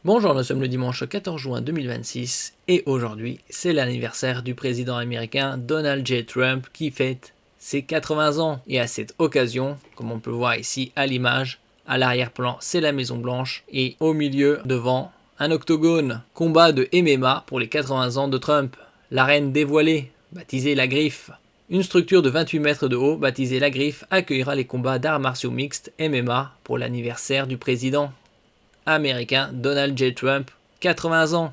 Bonjour, nous sommes le dimanche 14 juin 2026 et aujourd'hui c'est l'anniversaire du président américain Donald J. Trump qui fête ses 80 ans. Et à cette occasion, comme on peut le voir ici à l'image, à l'arrière-plan c'est la Maison Blanche et au milieu devant un octogone. Combat de MMA pour les 80 ans de Trump. L'arène dévoilée, baptisée La Griffe. Une structure de 28 mètres de haut, baptisée La Griffe, accueillera les combats d'arts martiaux mixtes MMA pour l'anniversaire du président américain Donald J. Trump, 80 ans.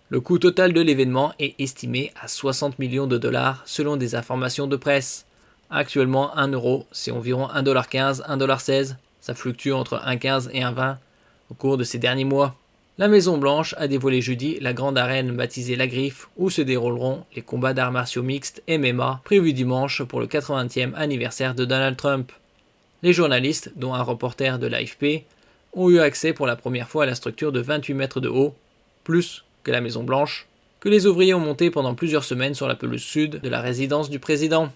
Le coût total de l'événement est estimé à 60 millions de dollars selon des informations de presse. Actuellement, 1 euro, c'est environ 1,15$, 1,16$. Ça fluctue entre 1,15 et 1,20 au cours de ces derniers mois. La Maison Blanche a dévoilé jeudi la grande arène baptisée La Griffe où se dérouleront les combats d'arts martiaux mixtes MMA prévus dimanche pour le 80e anniversaire de Donald Trump. Les journalistes, dont un reporter de l'AFP, ont eu accès pour la première fois à la structure de 28 mètres de haut, plus que la Maison Blanche, que les ouvriers ont monté pendant plusieurs semaines sur la pelouse sud de la résidence du président.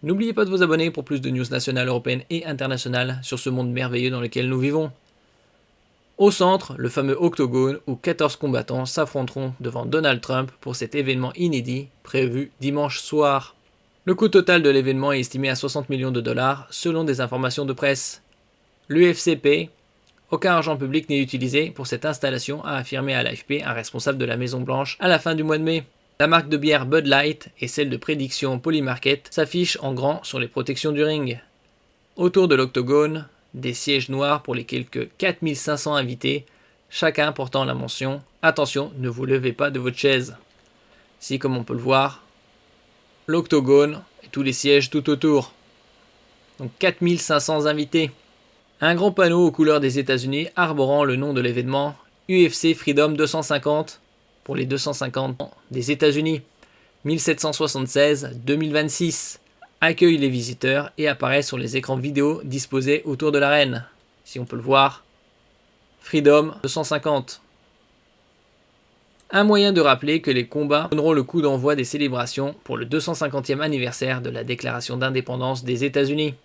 N'oubliez pas de vous abonner pour plus de news nationales, européennes et internationales sur ce monde merveilleux dans lequel nous vivons. Au centre, le fameux octogone où 14 combattants s'affronteront devant Donald Trump pour cet événement inédit prévu dimanche soir. Le coût total de l'événement est estimé à 60 millions de dollars selon des informations de presse. L'UFCP, aucun argent public n'est utilisé pour cette installation, a affirmé à l'AFP un responsable de la Maison Blanche à la fin du mois de mai. La marque de bière Bud Light et celle de prédiction Polymarket s'affichent en grand sur les protections du ring. Autour de l'octogone, des sièges noirs pour les quelques 4500 invités, chacun portant la mention « Attention, ne vous levez pas de votre chaise ». Ici, comme on peut le voir, l'octogone et tous les sièges tout autour. Donc 4500 invités. Un grand panneau aux couleurs des États-Unis arborant le nom de l'événement UFC Freedom 250 pour les 250 ans des États-Unis 1776-2026 accueille les visiteurs et apparaît sur les écrans vidéo disposés autour de l'arène. Si on peut le voir, Freedom 250. Un moyen de rappeler que les combats donneront le coup d'envoi des célébrations pour le 250e anniversaire de la déclaration d'indépendance des États-Unis.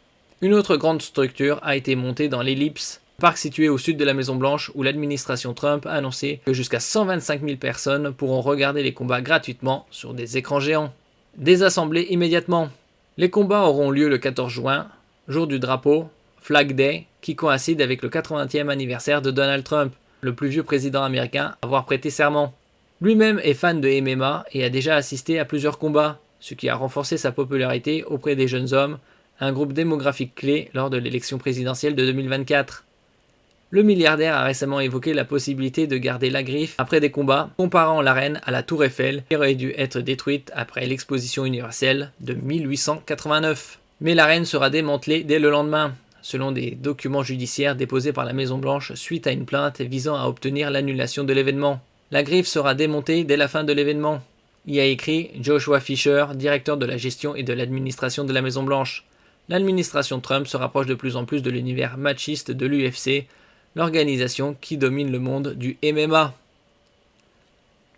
Une autre grande structure a été montée dans l'Ellipse, parc situé au sud de la Maison Blanche où l'administration Trump a annoncé que jusqu'à 125 000 personnes pourront regarder les combats gratuitement sur des écrans géants. Désassemblés immédiatement. Les combats auront lieu le 14 juin, jour du drapeau, Flag Day, qui coïncide avec le 80e anniversaire de Donald Trump, le plus vieux président américain à avoir prêté serment. Lui-même est fan de MMA et a déjà assisté à plusieurs combats, ce qui a renforcé sa popularité auprès des jeunes hommes, un groupe démographique clé lors de l'élection présidentielle de 2024. Le milliardaire a récemment évoqué la possibilité de garder la griffe après des combats, comparant l'arène à la Tour Eiffel qui aurait dû être détruite après l'exposition universelle de 1889. Mais l'arène sera démantelée dès le lendemain, selon des documents judiciaires déposés par la Maison Blanche suite à une plainte visant à obtenir l'annulation de l'événement. La griffe sera démontée dès la fin de l'événement, y a écrit Joshua Fisher, directeur de la gestion et de l'administration de la Maison Blanche. L'administration Trump se rapproche de plus en plus de l'univers machiste de l'UFC, l'organisation qui domine le monde du MMA.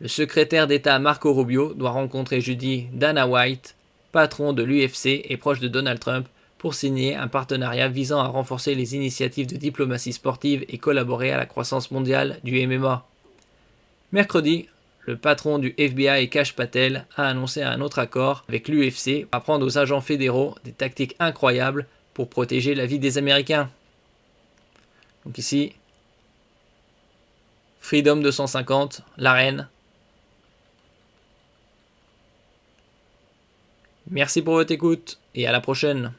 Le secrétaire d'État Marco Rubio doit rencontrer jeudi Dana White, patron de l'UFC et proche de Donald Trump, pour signer un partenariat visant à renforcer les initiatives de diplomatie sportive et collaborer à la croissance mondiale du MMA. Mercredi, le patron du FBI, Kash Patel, a annoncé un autre accord avec l'UFC pour apprendre aux agents fédéraux des tactiques incroyables pour protéger la vie des Américains. Donc ici, Freedom 250, l'arène. Merci pour votre écoute et à la prochaine.